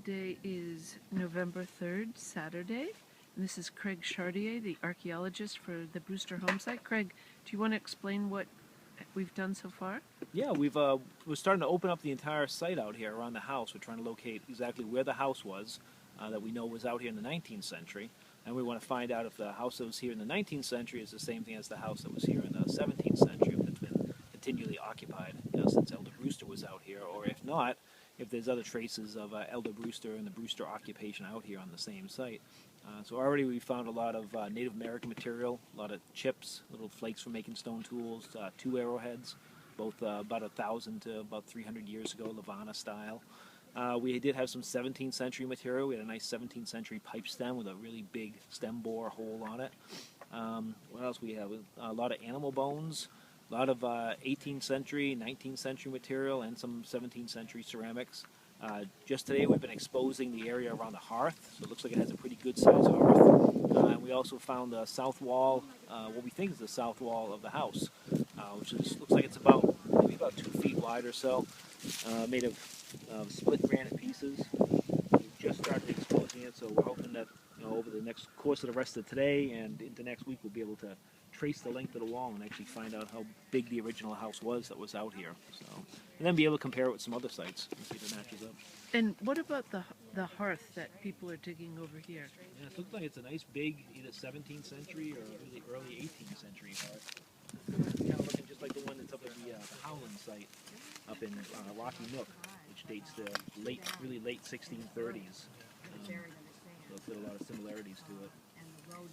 Today is November 3rd, Saturday, and this is Craig Chartier, the archaeologist for the Brewster home site. Craig, do you want to explain what we've done so far? Yeah, we're starting to open up the entire site out here around the house. We're trying to locate exactly where the house was that we know was out here in the 19th century, and we want to find out if the house that was here in the 19th century is the same thing as the house that was here in the 17th century, if it's been continually occupied since Elder Brewster was out here, or if not, if there's other traces of Elder Brewster and the Brewster occupation out here on the same site. So already we found a lot of Native American material, a lot of chips, little flakes for making stone tools, 2 arrowheads, both about 1,000 to about 300 years ago, Levana style. We did have some 17th century material. We had a nice 17th century pipe stem with a really big stem bore hole on it. What else we have? A lot of animal bones, a lot of 18th century, 19th century material, and some 17th century ceramics. Just today we've been exposing the area around the hearth, so it looks like it has a pretty good size hearth. And we also found the south wall, what we think is the south wall of the house, which looks like it's maybe about 2 feet wide or so, made of split granite pieces. We've just started exposing it, so we're hoping that over the next course of the rest of today and into next week we'll be able to trace the length of the wall and actually find out how big the original house was that was out here. So, and then be able to compare it with some other sites and see if it matches up. And what about the hearth that people are digging over here? Yeah, it looks like it's a nice big either 17th century or early 18th century hearth. Kind of looking just like the one that's up at the Howland site up in Rocky Nook, which dates to really late 1630s. So it's got a lot of similarities to it.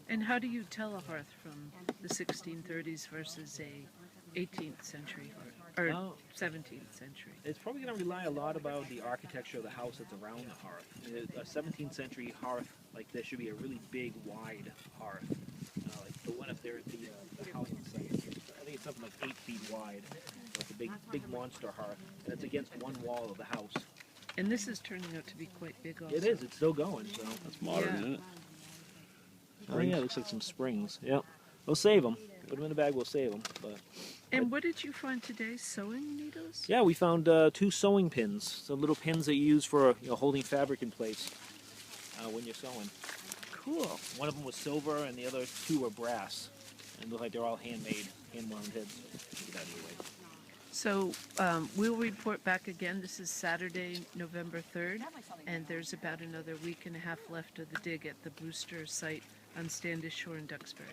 And how do you tell a hearth from the 1630s versus a 18th century hearth, or 17th century? It's probably going to rely a lot about the architecture of the house that's around the hearth. A 17th century hearth like this should be a really big, wide hearth. Like the one up there at the house site. I think it's something like 8 feet wide. So it's a big monster hearth, and it's against one wall of the house. And this is turning out to be quite big also. It is. It's still going. So that's modern, isn't it? Oh yeah, it looks like some springs. Yep. We'll save them. Put them in the bag. We'll save them. And what did you find today? Sewing needles? Yeah, we found 2 sewing pins. So little pins that you use for holding fabric in place when you're sewing. Cool. One of them was silver, and the other 2 were brass. And look like they're all handmade, hand-wound heads. Get out of your way. So we'll report back again. This is Saturday, November 3rd, and there's about another week and a half left of the dig at the Brewster site on Standish Shore in Duxbury.